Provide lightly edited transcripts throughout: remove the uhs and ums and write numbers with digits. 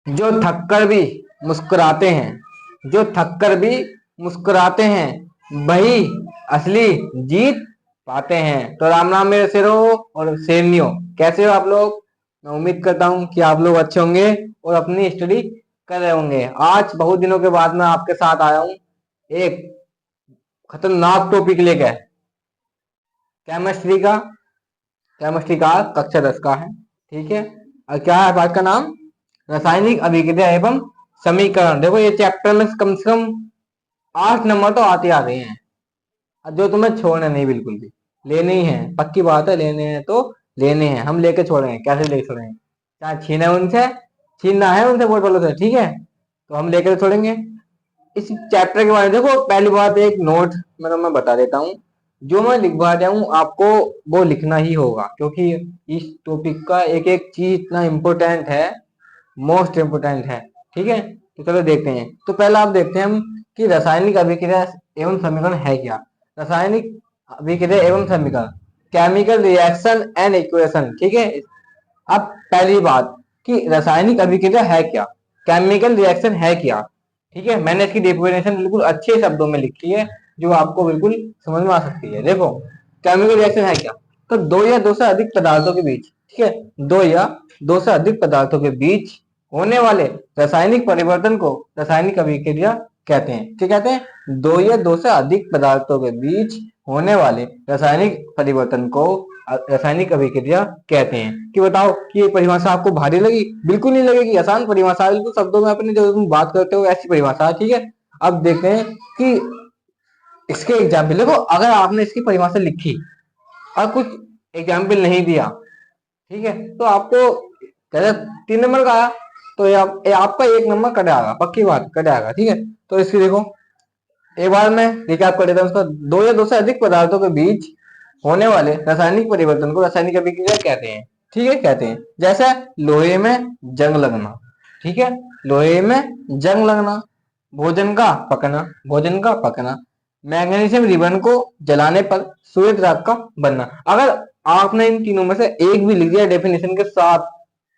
जो थककर भी मुस्कुराते हैं, जो थककर भी मुस्कुराते हैं, वही असली जीत पाते हैं। तो राम राम मेरे शेरों और शेरनियों, कैसे हो आप लोग? मैं उम्मीद करता हूँ कि आप लोग अच्छे होंगे और अपनी स्टडी कर रहे होंगे। आज बहुत दिनों के बाद मैं आपके साथ आया हूँ एक खतरनाक टॉपिक लेकर, केमिस्ट्री का। केमिस्ट्री का कक्षा 10 का है, ठीक है। और क्या है बात का नाम? रासायनिक अभिक्रिया एवं समीकरण। देखो ये चैप्टर में कम से कम 8 नंबर तो आते आ रहे हैं, और जो तुम्हें छोड़ने नहीं, बिल्कुल भी लेने ही है। पक्की बात है, लेने हैं तो लेने हैं। हम लेके छोड़ेंगे, कैसे लेके छोड़ेंगे? चाहे छीने उनसे, छीनना है उनसे वोट वालों से, ठीक है, तो हम लेकर छोड़ेंगे। इस चैप्टर के बारे में देखो, पहली बात एक नोट मैं बता देता हूँ। जो मैं लिखवा रहा हूँ आपको वो लिखना ही होगा, क्योंकि इस टॉपिक का एक एक चीज इतना इम्पोर्टेंट है, मोस्ट इम्पोर्टेंट है, ठीक है। तो चलो देखते हैं। तो पहला आप देखते हैं हम कि रासायनिक अभिक्रिया एवं समीकरण है क्या। रासायनिक अभिक्रिया एवं समीकरण, केमिकल रिएक्शन एंड इक्वेशन, ठीक है। अब पहली बात कि रासायनिक अभिक्रिया है क्या, केमिकल रिएक्शन है क्या, ठीक है। मैंने इसकी डेफिनेशन बिल्कुल अच्छे शब्दों में लिखी है, जो आपको बिल्कुल समझ में आ सकती है। देखो, केमिकल रिएक्शन है क्या? तो दो या दो से अधिक पदार्थों के बीच, ठीक है, दो या दो से अधिक पदार्थों के बीच होने वाले रासायनिक परिवर्तन को रासायनिक अभिक्रिया कहते हैं। क्या कहते हैं? दो या दो से अधिक पदार्थों के बीच होने वाले रासायनिक परिवर्तन को रासायनिक अभिक्रिया कहते हैं। कि बताओ कि ये परिभाषा आपको भारी लगी? बिल्कुल नहीं लगेगी, आसान परिभाषा है, बिल्कुल शब्दों में अपने जो तुम बात करते हो ऐसी परिभाषा है, ठीक है। अब देखते हैं कि इसके एग्जाम्पल देखो। अगर आपने इसकी परिभाषा लिखी और कुछ एग्जाम्पल नहीं दिया, ठीक है, तो आपको कहते 3 नंबर का आया, तो ये आपका 1 नंबर कट आएगा, पक्की बात कट आएगा, ठीक है। तो इसकी देखो, एक बार मैं रिकैप कर देता हूँ उसका। दो या दो से अधिक पदार्थों के बीच होने वाले रासायनिक परिवर्तन को रासायनिक अभिक्रिया कहते हैं, ठीक है, कहते हैं। जैसे लोहे में जंग लगना, ठीक है, लोहे में जंग लगना, भोजन का पकना, भोजन का पकना, मैग्नीशियम रिबन को जलाने पर श्वेत राख का बनना। अगर आपने इन तीनों में से एक भी लिख दिया डेफिनेशन के साथ,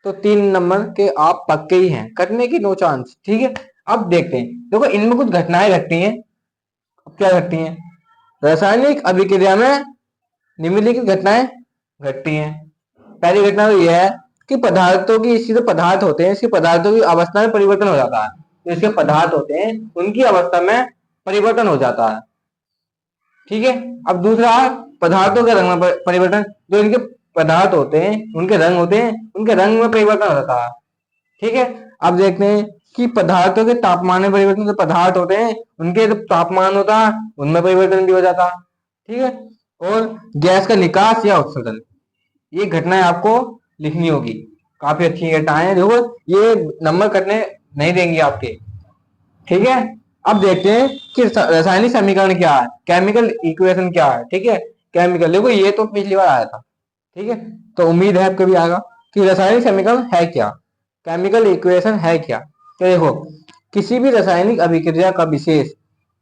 तो 3 नंबर के आप पक्के ही हैं, कटने की नो चांस, ठीक है। अब देखते हैं, देखो इनमें कुछ घटनाएं घटती हैं। अब क्या घटती हैं? रासायनिक अभिक्रिया में निम्नलिखित घटनाएं घटती हैं। पहली घटना तो यह है कि पदार्थों की, इसके जो पदार्थ होते हैं, इसके पदार्थों की अवस्था में परिवर्तन हो जाता है। जो इसके पदार्थ होते हैं उनकी अवस्था में परिवर्तन हो जाता है, ठीक है। अब दूसरा है पदार्थों के रंग में परिवर्तन। जो इनके पदार्थ होते हैं, उनके रंग होते हैं, उनके रंग में परिवर्तन हो जाता है, ठीक है। अब देखते हैं कि पदार्थों के तापमान में परिवर्तन। जो पदार्थ होते हैं उनके जो तापमान होता है उनमें परिवर्तन भी हो जाता है, ठीक है। और गैस का निकास या उत्सर्जन, ये घटनाएं आपको लिखनी होगी। काफी अच्छी घटनाएं हैं, देखो ये नंबर कटने नहीं देंगे आपके, ठीक है। अब देखते हैं कि रासायनिक समीकरण क्या है, केमिकल इक्वेशन क्या है, ठीक है। केमिकल, देखो ये तो पिछली बार आया था, ठीक है, तो उम्मीद है आपको भी आएगा कि रासायनिक समीकरण है क्या, केमिकल इक्वेशन है क्या। तो देखो, किसी भी रासायनिक अभिक्रिया का विशेष,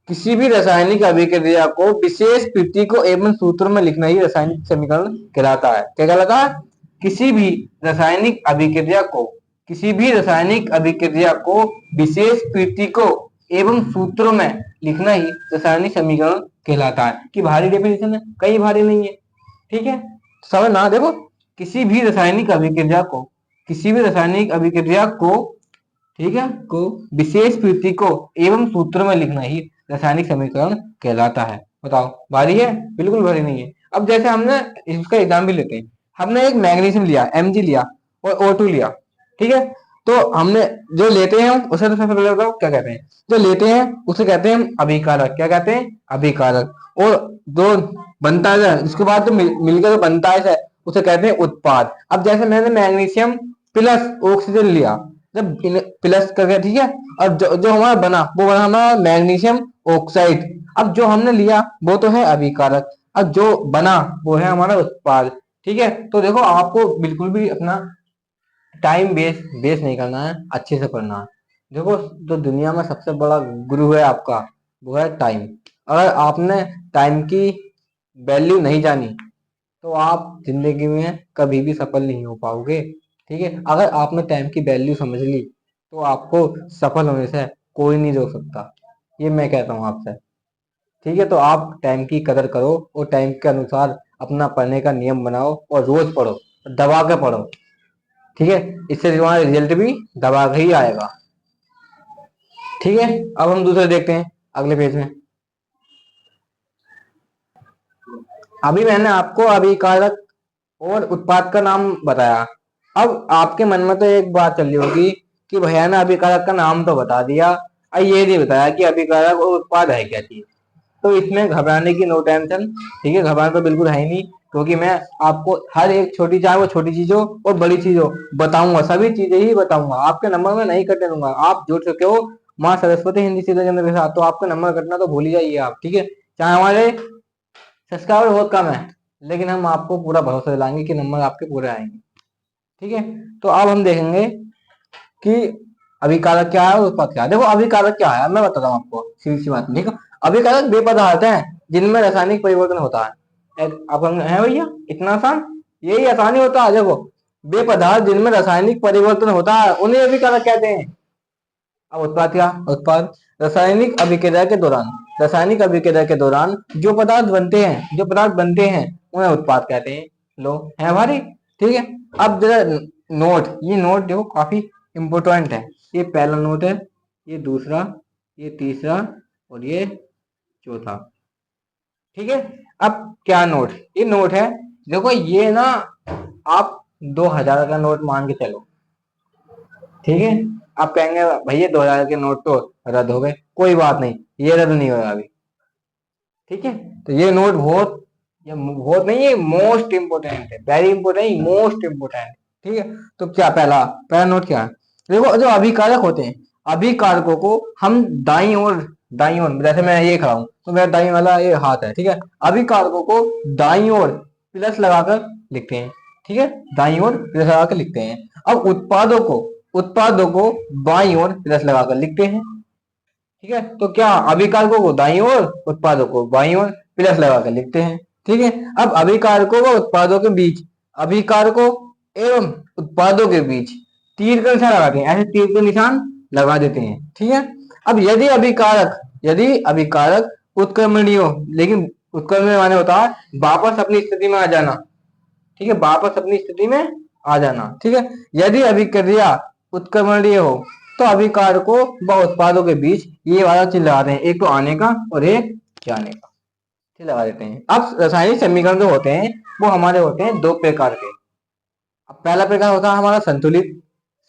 किसी भी रासायनिक अभिक्रिया को विशेष कृति को एवं सूत्र में लिखना ही रासायनिक समीकरण कहलाता है। क्या कहलाता है? किसी भी रासायनिक अभिक्रिया को, किसी भी रासायनिक अभिक्रिया को विशेष कृति को एवं सूत्रों में लिखना ही रासायनिक समीकरण कहलाता है। कि भारी डेफिनेशन है? कहीं भारी नहीं है, ठीक है। समझ ना, देखो किसी भी रासायनिक अभिक्रिया को, किसी भी रासायनिक अभिक्रिया को, ठीक है, को विशेष कृति को एवं सूत्र में लिखना ही रासायनिक समीकरण कहलाता है। बताओ भारी है? बिल्कुल भारी नहीं है। अब जैसे हमने इसका एग्जाम भी लेते हैं, हमने एक मैग्नीशियम लिया, Mg लिया और O2 लिया, ठीक है। तो हमने जो लेते हैं उसे तो सबसे पहले बताओ क्या कहते हैं? जो लेते हैं उसे कहते हैं अभिकारक। क्या कहते हैं? अभिकारक। और जो बनता है उसके बाद जो मिलकर जो बनता है उसे कहते हैं उत्पाद। अब जैसे मैंने मैग्नीशियम प्लस ऑक्सीजन लिया, जब प्लस करके, ठीक है, और जो हमारा बना वो बना हमारा मैग्नीशियम ऑक्साइड। अब जो हमने लिया वो तो है अभिकारक, अब जो बना वो है हमारा उत्पाद, ठीक है। तो देखो आपको बिल्कुल भी अपना टाइम वेस्ट नहीं करना है, अच्छे से पढ़ना है। देखो, जो दुनिया में सबसे बड़ा गुरु है आपका, वो है टाइम। अगर आपने टाइम की वैल्यू नहीं जानी तो आप जिंदगी में कभी भी सफल नहीं हो पाओगे, ठीक है। अगर आपने टाइम की वैल्यू समझ ली तो आपको सफल होने से कोई नहीं रोक सकता, ये मैं कहता हूँ आपसे। ठीक है, तो आप टाइम की कदर करो और टाइम के अनुसार अपना पढ़ने का नियम बनाओ और रोज पढ़ो, दबा के पढ़ो। ठीक है, इससे तुम्हारा रिजल्ट भी दबा के ही आएगा। ठीक है, अब हम दूसरे देखते हैं अगले पेज में। अभी मैंने आपको अभिकारक और उत्पाद का नाम बताया। अब आपके मन में तो एक बात चल रही होगी कि भैया ने अभिकारक का नाम तो बता दिया, और ये नहीं बताया कि अभिकारक और उत्पाद है क्या चीज। तो इसमें घबराने की नो टेंशन। ठीक है, घबराना तो बिल्कुल है ही नहीं, क्योंकि मैं आपको हर एक छोटी, चाहे वो छोटी चीज हो और बड़ी चीज हो, बताऊंगा, सभी चीजें ही बताऊंगा। आपके नंबर में नहीं कटने दूंगा। आप जुड़ चुके हो माँ सरस्वती हिंदी सीधे चंद्र के साथ, तो आपका नंबर कटना तो भूल ही जाइए आप। ठीक है, चाहे हमारे सब्सक्राइबर बहुत कम है, लेकिन हम आपको पूरा भरोसा दिलाएंगे कि नंबर आपके पूरे आएंगे। ठीक है, तो अब हम देखेंगे कि अभिकारक क्या है और उत्पाद क्या है। देखो अभिकारक क्या है, मैं बताता हूँ आपको सीधी सी बात। देखो अभिकारक वे पदार्थ हैं जिनमें रासायनिक परिवर्तन होता है। अब हम है भैया, इतना आसान, यही आसानी होता है। देखो वे पदार्थ जिनमें रासायनिक परिवर्तन होता है उन्हें अभिकारक कहते हैं। अब उत्पाद क्या, उत्पाद रासायनिक अभिक्रिया के दौरान, रासायनिक अभिक्रिया के दौरान जो पदार्थ बनते हैं, जो पदार्थ बनते हैं उन्हें उत्पाद कहते हैं। लो है हमारी। ठीक है, अब जरा नोट, ये नोट देखो काफी इंपोर्टेंट है। ये पहला नोट है, ये दूसरा, ये तीसरा और ये चौथा। ठीक है, अब क्या नोट, ये नोट है। देखो ये ना, आप 2000 का नोट मान के चलो। ठीक है, आप कहेंगे भैया 2000 के नोट तो रद्द हो गए, कोई बात नहीं, ये रद्द नहीं होगा अभी। ठीक है, तो ये नोट बहुत, ये बहुत नहीं, ये मोस्ट इंपोर्टेंट है, वेरी इंपोर्टेंट, मोस्ट इंपोर्टेंट। ठीक है, तो क्या पहला पहला नोट क्या है। देखो जो अभिकारक होते हैं, अभिकारकों को हम दाई ओर, जैसे मैं ये खड़ा हूं तो मेरा दाई वाला ये हाथ है। ठीक है, अभिकारकों को दाई ओर प्लस लगाकर लिखते हैं। ठीक है, दाई ओर प्लस लगाकर लिखते हैं। अब उत्पादों को बाई ओर प्लस लगाकर लिखते हैं। ठीक है, तो क्या अभिकारकों को दाईं ओर, उत्पादों को बाईं ओर प्लस लगा कर लिखते हैं। ठीक है, अब अभिकारकों व उत्पादों के बीच, अभिकारकों एवं उत्पादों के बीच तीर का निशान लगाते हैं, ऐसे तीर का निशान लगा देते हैं। ठीक है, अब यदि अभिकारक उत्क्रमणीय हो, लेकिन उत्क्रमणीय माने होता है वापस अपनी स्थिति में आ जाना। ठीक है, वापस अपनी स्थिति में आ जाना। ठीक है, यदि अभिक्रिया उत्क्रमणीय हो तो अभिकारकों व उत्पादों के बीच ये वाला चिन्ह लगाते हैं, एक तो आने का और एक जाने का चिन्ह लगा देते हैं। अब रासायनिक समीकरण जो होते हैं वो हमारे होते हैं दो प्रकार के। अब पहला प्रकार होता है हमारा संतुलित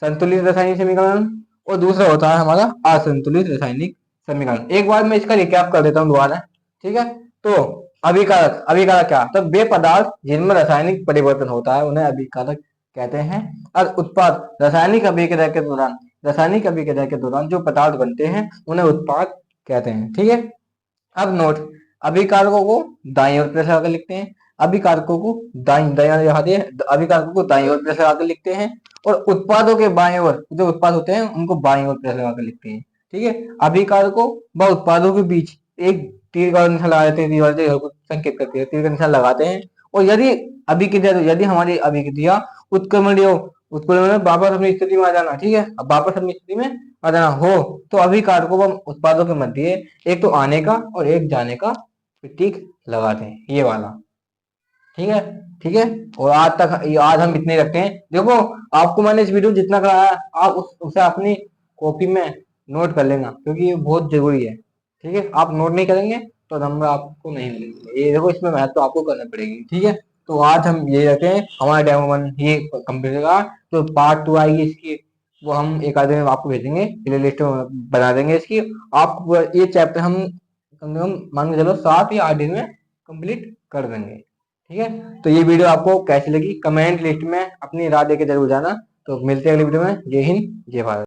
संतुलित रासायनिक समीकरण, और दूसरा होता है हमारा असंतुलित रासायनिक समीकरण। एक बार मैं इसका रिकैप कर देता हूँ दोबारा। ठीक है, तो अभिकारक, अभिकारक क्या, तो वे पदार्थ जिनमें रासायनिक परिवर्तन होता है उन्हें अभिकारक कहते हैं। और उत्पाद रासायनिक अभिक्रिया के दौरान, रासायनिक अभिक्रिया के दौरान जो पदार्थ बनते हैं उन्हें उत्पाद कहते हैं। ठीक है, अब नोट, अभिकारकों को दाईं ओर प्लस लगाकर लिखते हैं, अभिकारकों को अभिकारकों को दाईं ओर प्लस लगाकर लिखते हैं, और उत्पादों के बाएं ओर जो उत्पाद होते हैं उनको बाईं ओर प्लस लगाकर लिखते हैं। ठीक है, अभिकारकों व उत्पादों के बीच एक तीर का निशान लगा देते हैं, दीवार से संकेत करती है, तीर का निशान लगाते हैं। और यदि हमारी अभिक्रिया उत्क्रमणीय हो, उत्क्रमण में वापस अपनी स्थिति में आ जाना। ठीक है, अब वापस अपनी स्थिति में आ जाना हो तो अभिकारकों व उत्पादों के मध्य एक तो आने का और एक जाने का प्रतीक लगाते हैं, ये वाला। ठीक है, ठीक है, और आज हम इतने रखते हैं। देखो आपको मैंने इस वीडियो जितना कराया आप उसे अपनी कॉपी में नोट कर लेना, क्योंकि ये बहुत जरूरी है। ठीक है, आप नोट नहीं करेंगे तो नंबर आपको नहीं मिलेंगे। ये देखो इसमें मेहनत तो आपको करना पड़ेगी। ठीक है, तो आज हम ये रखते हैं, हमारा डेमो 1 ये कंप्लीट होगा। तो पार्ट 2 आएगी इसकी, वो हम एक आधे में आपको भेजेंगे, प्ले लिस्ट बना देंगे इसकी। आप ये चैप्टर हम कम से कम मान के चलो 7 या 8 दिन में कंप्लीट कर देंगे। ठीक है, तो ये वीडियो आपको कैसी लगी कमेंट लिस्ट में अपनी राय देके जरूर जाना। तो मिलते हैं अगली वीडियो में। जय हिंद, जय भारत।